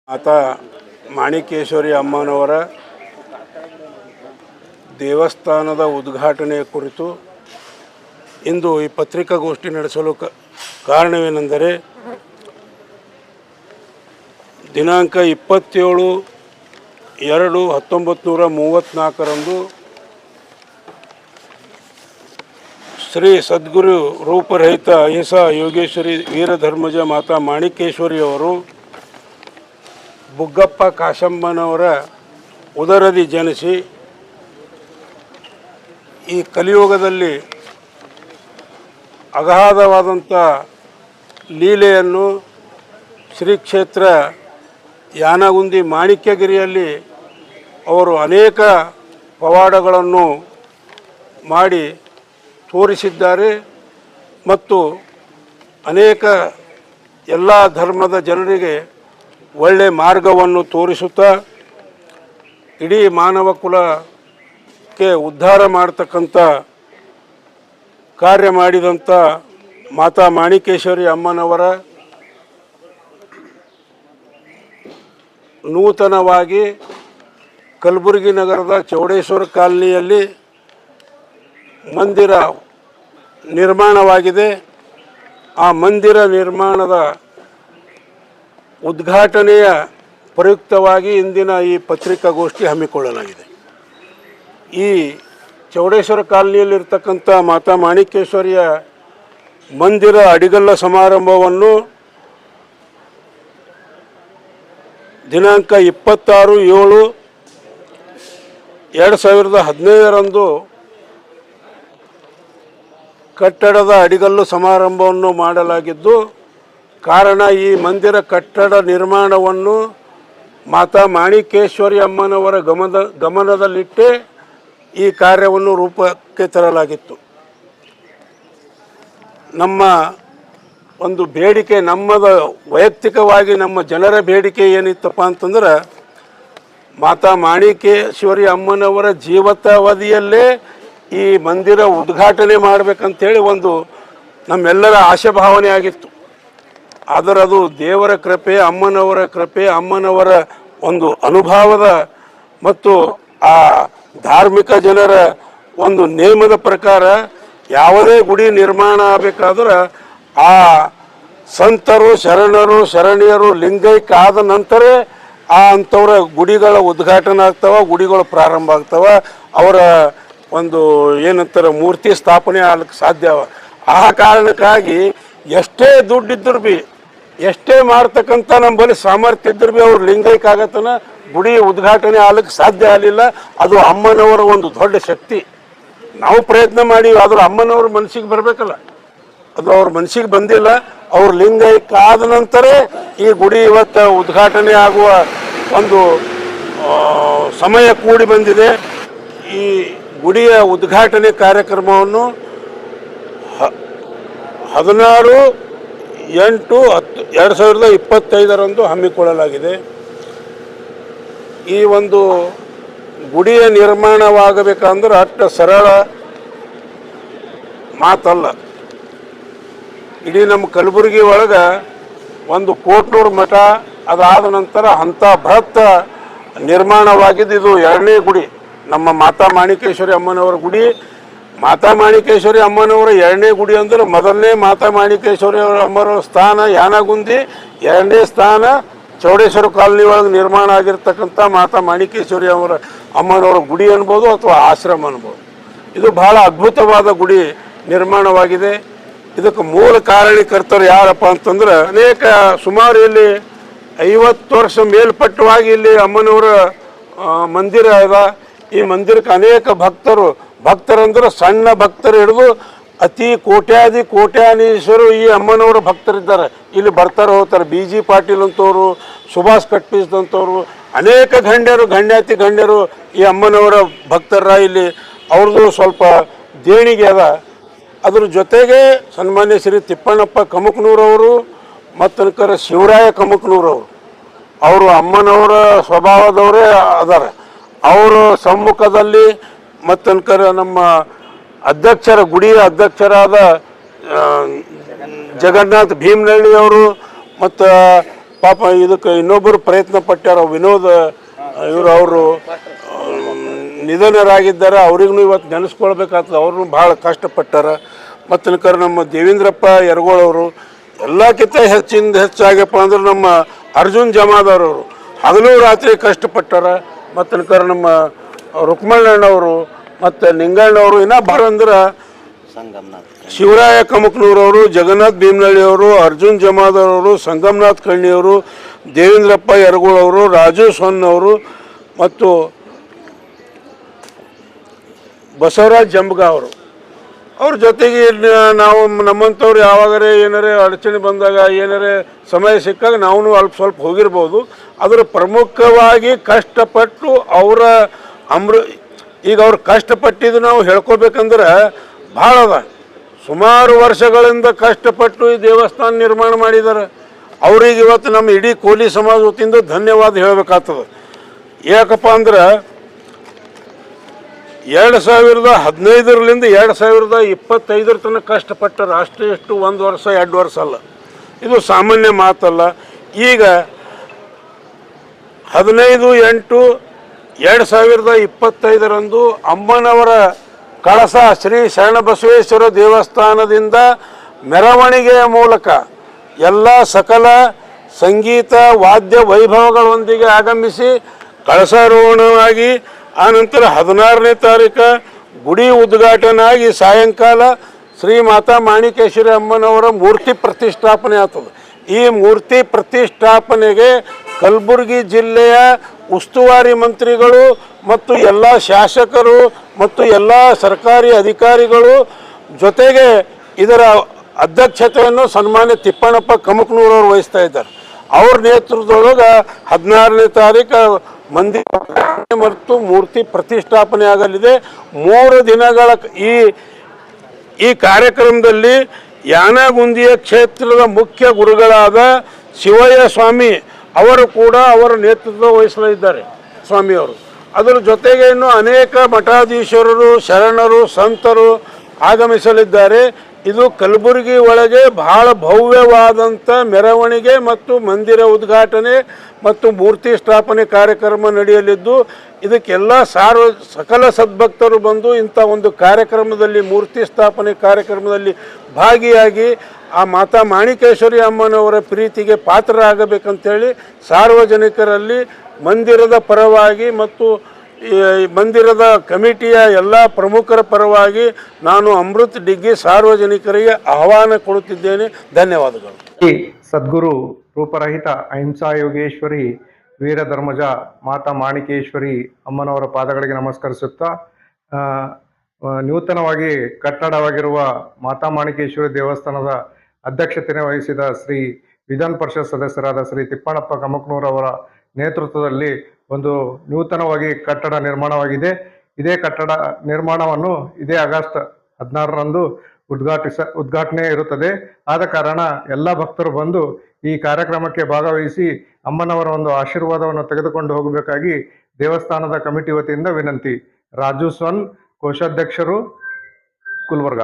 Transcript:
ಮಾತಾ ಮಾಣಿಕೇಶ್ವರಿ ಅಮ್ಮನವರ ದೇವಸ್ಥಾನದ ಉದ್ಘಾಟನೆಯ ಕುರಿತು ಇಂದು ಈ ಪತ್ರಿಕಾಗೋಷ್ಠಿ ನಡೆಸಲು ಕಾರಣವೇನೆಂದರೆ ದಿನಾಂಕ 27/2/1934 ಶ್ರೀ ಸದ್ಗುರು ರೂಪರಹಿತ ಅಹಿಂಸಾ ಯೋಗೇಶ್ವರಿ ವೀರಧರ್ಮಜ ಮಾತಾ ಮಾಣಿಕೇಶ್ವರಿಯವರು ಬುಗ್ಗಪ್ಪ ಕಾಶಮ್ಮನವರ ಉದರದಿ ಜನಿಸಿ ಈ ಕಲಿಯುಗದಲ್ಲಿ ಅಗಾಧವಾದಂಥ ಲೀಲೆಯನ್ನು ಶ್ರೀ ಕ್ಷೇತ್ರ ಯಾನಗುಂದಿ ಮಾಣಿಕ್ಯಗಿರಿಯಲ್ಲಿ ಅವರು ಅನೇಕ ಪವಾಡಗಳನ್ನು ಮಾಡಿ ತೋರಿಸಿದ್ದಾರೆ ಮತ್ತು ಅನೇಕ ಎಲ್ಲ ಧರ್ಮದ ಜನರಿಗೆ ಒಳ್ಳೆಯ ಮಾರ್ಗವನ್ನು ತೋರಿಸುತ್ತಾ ಇಡೀ ಮಾನವ ಕುಲಕ್ಕೆ ಉದ್ಧಾರ ಮಾಡತಕ್ಕಂಥ ಕಾರ್ಯ ಮಾಡಿದಂಥ ಮಾತಾ ಮಾಣಿಕೇಶ್ವರಿ ಅಮ್ಮನವರ ನೂತನವಾಗಿ ಕಲಬುರಗಿ ನಗರದ ಚೌಡೇಶ್ವರ ಕಾಲನಿಯಲ್ಲಿ ಮಂದಿರ ನಿರ್ಮಾಣವಾಗಿದೆ. ಆ ಮಂದಿರ ನಿರ್ಮಾಣದ ಉದ್ಘಾಟನೆಯ ಪ್ರಯುಕ್ತವಾಗಿ ಇಂದಿನ ಈ ಪತ್ರಿಕಾಗೋಷ್ಠಿ ಹಮ್ಮಿಕೊಳ್ಳಲಾಗಿದೆ. ಈ ಚೌಡೇಶ್ವರ ಕಾಲನಿಯಲ್ಲಿರ್ತಕ್ಕಂಥ ಮಾತಾ ಮಾಣಿಕೇಶ್ವರಿಯ ಮಂದಿರ ಅಡಿಗಲ್ಲ ಸಮಾರಂಭವನ್ನು ದಿನಾಂಕ 26/7/2015 ಕಟ್ಟಡದ ಅಡಿಗಲ್ಲು ಸಮಾರಂಭವನ್ನು ಮಾಡಲಾಗಿದ್ದು, ಕಾರಣ ಈ ಮಂದಿರ ಕಟ್ಟಡ ನಿರ್ಮಾಣವನ್ನು ಮಾತಾ ಮಾಣಿಕೇಶ್ವರಿ ಅಮ್ಮನವರ ಗಮನದಲ್ಲಿಟ್ಟೇ ಈ ಕಾರ್ಯವನ್ನು ರೂಪಕ್ಕೆ ತರಲಾಗಿತ್ತು. ನಮ್ಮ ಒಂದು ಬೇಡಿಕೆ, ನಮ್ಮದ ವೈಯಕ್ತಿಕವಾಗಿ ನಮ್ಮ ಜನರ ಬೇಡಿಕೆ ಏನಿತ್ತಪ್ಪ ಅಂತಂದ್ರೆ, ಮಾತಾ ಮಾಣಿಕೇಶ್ವರಿ ಅಮ್ಮನವರ ಜೀವಿತಾವಧಿಯಲ್ಲೇ ಈ ಮಂದಿರ ಉದ್ಘಾಟನೆ ಮಾಡಬೇಕಂತೇಳಿ ಒಂದು ನಮ್ಮೆಲ್ಲರ ಆಶಾಭಾವನೆ ಆಗಿತ್ತು. ಆದರೆ ಅದು ದೇವರ ಕೃಪೆ, ಅಮ್ಮನವರ ಕೃಪೆ, ಅಮ್ಮನವರ ಒಂದು ಅನುಭವದ ಮತ್ತು ಆ ಧಾರ್ಮಿಕ ಜನರ ಒಂದು ನೇಮದ ಪ್ರಕಾರ ಯಾವುದೇ ಗುಡಿ ನಿರ್ಮಾಣ ಆಗಬೇಕಾದ್ರೆ ಆ ಸಂತರು, ಶರಣರು, ಶರಣಿಯರು ಲಿಂಗೈಕ್ಯ ಆದ ನಂತರ ಆ ಅಂಥವರ ಗುಡಿಗಳ ಉದ್ಘಾಟನೆ ಆಗ್ತಾವ, ಗುಡಿಗಳು ಪ್ರಾರಂಭ ಆಗ್ತಾವ, ಅವರ ಒಂದು ಏನಂತಾರೆ ಮೂರ್ತಿ ಸ್ಥಾಪನೆ ಆಗ್ಲಿಕ್ಕೆ ಸಾಧ್ಯ. ಆ ಕಾರಣಕ್ಕಾಗಿ ಎಷ್ಟೇ ದುಡ್ಡಿದ್ದರೂ ಭೀ, ಎಷ್ಟೇ ಮಾಡ್ತಕ್ಕಂಥ ನಮ್ಮ ಬಳಿ ಸಾಮರ್ಥ್ಯ ಇದ್ದರೂ ಭೀ ಅವ್ರು ಲಿಂಗೈಕ್ಯ ಆಗತ್ತನ ಗುಡಿ ಉದ್ಘಾಟನೆ ಆಗ್ಲಿಕ್ಕೆ ಸಾಧ್ಯ ಆಗಲಿಲ್ಲ. ಅದು ಅಮ್ಮನವರ ಒಂದು ದೊಡ್ಡ ಶಕ್ತಿ. ನಾವು ಪ್ರಯತ್ನ ಮಾಡಿ, ಆದರೂ ಅಮ್ಮನವ್ರ ಮನಸ್ಸಿಗೆ ಬರಬೇಕಲ್ಲ, ಅದು ಅವ್ರ ಮನಸ್ಸಿಗೆ ಬಂದಿಲ್ಲ. ಅವ್ರ ಲಿಂಗೈಕ್ಯ ಆದ ನಂತರ ಈ ಗುಡಿ ಇವತ್ತು ಉದ್ಘಾಟನೆ ಆಗುವ ಒಂದು ಸಮಯ ಕೂಡಿ ಬಂದಿದೆ. ಈ ಗುಡಿಯ ಉದ್ಘಾಟನೆ ಕಾರ್ಯಕ್ರಮವನ್ನು 16/8/2025 ಹಮ್ಮಿಕೊಳ್ಳಲಾಗಿದೆ. ಈ ಒಂದು ಗುಡಿಯ ನಿರ್ಮಾಣವಾಗಬೇಕಂದ್ರೆ ಅಷ್ಟು ಸರಳ ಮಾತಲ್ಲ. ಇಡೀ ನಮ್ಮ ಕಲಬುರಗಿ ಒಳಗೆ ಒಂದು ಕೋಟ್ನೂರು ಮಠ, ಅದಾದ ನಂತರ ಅಂಥ ಬೃಹತ್ ನಿರ್ಮಾಣವಾಗಿದ್ದು ಇದು ಎರಡನೇ ಗುಡಿ. ನಮ್ಮ ಮಾತಾ ಮಾಣಿಕೇಶ್ವರಿ ಅಮ್ಮನವರ ಗುಡಿ, ಮಾತಾ ಮಾಣಿಕೇಶ್ವರಿ ಅಮ್ಮನವರ ಎರಡನೇ ಗುಡಿ ಅಂದ್ರೆ ಮೊದಲನೇ ಮಾತಾ ಮಾಣಿಕೇಶ್ವರಿ ಅಮ್ಮನವರ ಸ್ಥಾನ ಯಾನಗುಂದಿ, ಎರಡನೇ ಸ್ಥಾನ ಚೌಡೇಶ್ವರ ಕಾಲನಿ ಒಳಗೆ ನಿರ್ಮಾಣ ಆಗಿರ್ತಕ್ಕಂಥ ಮಾತಾ ಮಾಣಿಕೇಶ್ವರಿ ಅಮ್ಮನವರ ಗುಡಿ ಅನ್ಬೋದು ಅಥವಾ ಆಶ್ರಮ ಅನ್ಬೋದು. ಇದು ಬಹಳ ಅದ್ಭುತವಾದ ಗುಡಿ ನಿರ್ಮಾಣವಾಗಿದೆ. ಇದಕ್ಕೆ ಮೂಲ ಕಾರಣಕರ್ತರು ಯಾರಪ್ಪ ಅಂತಂದ್ರೆ, ಸುಮಾರು ಇಲ್ಲಿ 50 ವರ್ಷ ಮೇಲ್ಪಟ್ಟವಾಗಿ ಇಲ್ಲಿ ಅಮ್ಮನವರ ಮಂದಿರ ಅದ. ಈ ಮಂದಿರಕ್ಕೆ ಅನೇಕ ಭಕ್ತರಂದ್ರೆ ಸಣ್ಣ ಭಕ್ತರು ಹಿಡಿದು ಅತಿ ಕೋಟ್ಯಾಧೀಶ್ವರು ಈ ಅಮ್ಮನವರ ಭಕ್ತರಿದ್ದಾರೆ. ಇಲ್ಲಿ ಬರ್ತಾರೆ ಹೋಗ್ತಾರೆ. BG ಪಾಟೀಲ್ ಅಂತವರು, ಸುಭಾಷ್ ಕಟ್ಪೀಸ್ ಅಂತವರು, ಅನೇಕ ಗಣ್ಯರು ಈ ಅಮ್ಮನವರ ಭಕ್ತರ. ಇಲ್ಲಿ ಅವ್ರದ್ದು ಸ್ವಲ್ಪ ದೇಣಿಗೆ ಅದ. ಅದ್ರ ಜೊತೆಗೆ ಸನ್ಮಾನ್ಯ ಶ್ರೀ ತಿಪ್ಪಣ್ಣಪ್ಪ ಕಮಕ್ನೂರವರು ಮತ್ತು ಶಿವರಾಯ ಕಮಕ್ನೂರವರು, ಅವರು ಅಮ್ಮನವರ ಸ್ವಭಾವದವರೇ ಅದಾರ. ಅವರ ಸಮ್ಮುಖದಲ್ಲಿ ಮತ್ತು ನಮ್ಮ ಗುಡಿಯ ಅಧ್ಯಕ್ಷರಾದ ಜಗನ್ನಾಥ್ ಭೀಮನಹಳ್ಳಿ ಅವರು ಮತ್ತು ಪಾಪ ಇದಕ್ಕೆ ಇನ್ನೊಬ್ಬರು ಪ್ರಯತ್ನ ಪಟ್ಟಾರ, ವಿನೋದ್ ಅವರು ನಿಧನರಾಗಿದ್ದಾರೆ. ಅವ್ರಿಗೂ ಇವತ್ತು ನೆನೆಸ್ಕೊಳ್ಬೇಕಾಗ್ತದೆ. ಅವ್ರನ್ನೂ ಭಾಳ ಕಷ್ಟಪಟ್ಟಾರ. ಮತ್ತು ನಮ್ಮ ದೇವೇಂದ್ರಪ್ಪ ಯರಗೋಳವರು ಎಲ್ಲಕ್ಕಿಂತ ಹೆಚ್ಚಾಗಪ್ಪ ಅಂದ್ರೆ ನಮ್ಮ ಅರ್ಜುನ್ ಜಮಾದಾರವರು ಹಗಲು ರಾತ್ರಿ ಕಷ್ಟಪಟ್ಟಾರ. ಮತ್ತು ನಮ್ಮ ರುಕ್ಮಣ್ಣನವರು ಮತ್ತು ನಿಂಗಣ್ಣವರು ಇನ್ನೂ ಭಾಳ ಅಂದ್ರೆ ಶಿವರಾಯ ಕಮಕ್ನೂರವರು, ಜಗನ್ನಾಥ್ ಭೀಮನಳ್ಳಿಯವರು, ಅರ್ಜುನ್ ಜಮಾದಾರವರು, ಸಂಗಮನಾಥ್ ಕಣ್ಣಿಯವರು, ದೇವೇಂದ್ರಪ್ಪ ಯರಗೋಳವರು, ರಾಜು ಸೊನ್ನವರು ಮತ್ತು ಬಸವರಾಜ್ ಜಂಬಗಾ ಅವರು. ಅವ್ರ ಜೊತೆಗೆ ನಾವು ನಮ್ಮಂಥವ್ರು ಯಾವಾಗರೇ ಏನಾರೇ ಅಡಚಣೆ ಬಂದಾಗ ಏನಾರೇ ಸಮಯ ಸಿಕ್ಕಾಗ ನಾವು ಅಲ್ಪ ಸ್ವಲ್ಪ ಹೋಗಿರ್ಬೋದು. ಅದರ ಪ್ರಮುಖವಾಗಿ ಕಷ್ಟಪಟ್ಟು ಅವರ ಈಗ ಅವ್ರು ಕಷ್ಟಪಟ್ಟಿದ್ದು ನಾವು ಹೇಳ್ಕೊಬೇಕಂದ್ರೆ ಭಾಳ ಅದ. ಸುಮಾರು ವರ್ಷಗಳಿಂದ ಕಷ್ಟಪಟ್ಟು ಈ ದೇವಸ್ಥಾನ ನಿರ್ಮಾಣ ಮಾಡಿದ್ದಾರೆ. ಅವ್ರಿಗೆ ಇವತ್ತು ನಮ್ಮ ಇಡೀ ಕೋಲಿ ಸಮಾಜ ವತಿಯಿಂದ ಧನ್ಯವಾದ ಹೇಳಬೇಕಾಗ್ತದೆ. ಯಾಕಪ್ಪ ಅಂದ್ರೆ 2015ರಿಂದ 2025 ತನಕ ಕಷ್ಟಪಟ್ಟರು. ಅಷ್ಟು ಒಂದು ವರ್ಷ 2 ವರ್ಷ ಅಲ್ಲ, ಇದು ಸಾಮಾನ್ಯ ಮಾತಲ್ಲ. ಈಗ 15/8/2025 ಅಮ್ಮನವರ ಕಳಸ ಶ್ರೀ ಶರಣಬಸವೇಶ್ವರ ದೇವಸ್ಥಾನದಿಂದ ಮೆರವಣಿಗೆಯ ಮೂಲಕ ಎಲ್ಲ ಸಕಲ ಸಂಗೀತ ವಾದ್ಯ ವೈಭವಗಳೊಂದಿಗೆ ಆಗಮಿಸಿ ಕಳಸಾರೋಹಣವಾಗಿ ಆನಂತರ 16ನೇ ತಾರೀಕು ಗುಡಿ ಉದ್ಘಾಟನೆ ಆಗಿ ಸಾಯಂಕಾಲ ಶ್ರೀ ಮಾತಾ ಮಾಣಿಕೇಶ್ವರಿ ಅಮ್ಮನವರ ಮೂರ್ತಿ ಪ್ರತಿಷ್ಠಾಪನೆ ಆಗ್ತದೆ. ಈ ಮೂರ್ತಿ ಪ್ರತಿಷ್ಠಾಪನೆಗೆ ಕಲಬುರಗಿ ಜಿಲ್ಲೆಯ ಉಸ್ತುವಾರಿ ಮಂತ್ರಿಗಳು ಮತ್ತು ಎಲ್ಲ ಶಾಸಕರು ಮತ್ತು ಎಲ್ಲ ಸರ್ಕಾರಿ ಅಧಿಕಾರಿಗಳು ಜೊತೆಗೆ ಇದರ ಅಧ್ಯಕ್ಷತೆಯನ್ನು ಸನ್ಮಾನ್ಯ ತಿಪ್ಪಣ್ಣಪ್ಪ ಕಮಕ್ನೂರವರು ವಹಿಸ್ತಾ ಇದ್ದಾರೆ. ಅವ್ರ ನೇತೃತ್ವದೊಳಗೆ 16ನೇ ತಾರೀಕು ಮಂದಿರ ಮತ್ತು ಮೂರ್ತಿ ಪ್ರತಿಷ್ಠಾಪನೆ ಆಗಲಿದೆ. 3 ದಿನಗಳ ಈ ಕಾರ್ಯಕ್ರಮದಲ್ಲಿ ಯಾನಗುಂದಿಯ ಕ್ಷೇತ್ರದ ಮುಖ್ಯ ಗುರುಗಳಾದ ಶಿವಯ್ಯ ಸ್ವಾಮಿ ಅವರು ಕೂಡ ಅವರ ನೇತೃತ್ವ ವಹಿಸಲಿದ್ದಾರೆ ಸ್ವಾಮಿಯವರು. ಅದರ ಜೊತೆಗೆ ಇನ್ನು ಅನೇಕ ಮಠಾಧೀಶ್ವರರು, ಶರಣರು, ಸಂತರು ಆಗಮಿಸಲಿದ್ದಾರೆ. ಇದು ಕಲಬುರಗಿ ಒಳಗೆ ಬಹಳ ಭವ್ಯವಾದಂಥ ಮೆರವಣಿಗೆ ಮತ್ತು ಮಂದಿರ ಉದ್ಘಾಟನೆ ಮತ್ತು ಮೂರ್ತಿ ಸ್ಥಾಪನೆ ಕಾರ್ಯಕ್ರಮ ನಡೆಯಲಿದ್ದು, ಇದಕ್ಕೆಲ್ಲ ಸಕಲ ಸದ್ಭಕ್ತರು ಬಂದು ಇಂಥ ಒಂದು ಕಾರ್ಯಕ್ರಮದಲ್ಲಿ, ಮೂರ್ತಿ ಸ್ಥಾಪನೆ ಕಾರ್ಯಕ್ರಮದಲ್ಲಿ ಭಾಗಿಯಾಗಿ ಆ ಮಾತಾ ಮಾಣಿಕೇಶ್ವರಿ ಅಮ್ಮನವರ ಪ್ರೀತಿಗೆ ಪಾತ್ರರಾಗಬೇಕಂತೇಳಿ ಸಾರ್ವಜನಿಕರಲ್ಲಿ ಮಂದಿರದ ಪರವಾಗಿ ಮತ್ತು ಮಂದಿರದ ಕಮಿಟಿಯ ಎಲ್ಲ ಪ್ರಮುಖರ ಪರವಾಗಿ ನಾನು ಅಮೃತ್ ಡಿಗ್ಗಿ ಸಾರ್ವಜನಿಕರಿಗೆ ಆಹ್ವಾನ ಕೊಡುತ್ತಿದ್ದೇನೆ. ಧನ್ಯವಾದಗಳು. ಸದ್ಗುರು ರೂಪರಹಿತ ಅಹಿಂಸಾ ಯೋಗೇಶ್ವರಿ ವೀರಧರ್ಮಜ ಮಾತಾ ಮಾಣಿಕೇಶ್ವರಿ ಅಮ್ಮನವರ ಪಾದಗಳಿಗೆ ನಮಸ್ಕರಿಸುತ್ತಾ, ನೂತನವಾಗಿ ಕಟ್ಟಡವಾಗಿರುವ ಮಾತಾ ಮಾಣಿಕೇಶ್ವರಿ ದೇವಸ್ಥಾನದ ಅಧ್ಯಕ್ಷತೆ ವಹಿಸಿದ ಶ್ರೀ ವಿಧಾನ ಪರಿಷತ್ ಸದಸ್ಯರಾದ ಶ್ರೀ ತಿಪ್ಪಣ್ಣಪ್ಪ ಕಮಕ್ನೂರವರ ನೇತೃತ್ವದಲ್ಲಿ ಒಂದು ನೂತನವಾಗಿ ಕಟ್ಟಡ ನಿರ್ಮಾಣವಾಗಿದೆ. ಇದೇ ಕಟ್ಟಡ ನಿರ್ಮಾಣವನ್ನು ಇದೇ ಆಗಸ್ಟ್ 16ರಂದು ಉದ್ಘಾಟನೆ ಇರುತ್ತದೆ. ಆದ ಕಾರಣ ಎಲ್ಲ ಭಕ್ತರು ಬಂದು ಈ ಕಾರ್ಯಕ್ರಮಕ್ಕೆ ಭಾಗವಹಿಸಿ ಅಮ್ಮನವರ ಒಂದು ಆಶೀರ್ವಾದವನ್ನು ತೆಗೆದುಕೊಂಡು ಹೋಗಬೇಕಾಗಿ ದೇವಸ್ಥಾನದ ಕಮಿಟಿ ವತಿಯಿಂದ ವಿನಂತಿ. ರಾಜು ಸ್ವನ್, ಕೋಶಾಧ್ಯಕ್ಷರು, ಗುಲ್ಬರ್ಗ.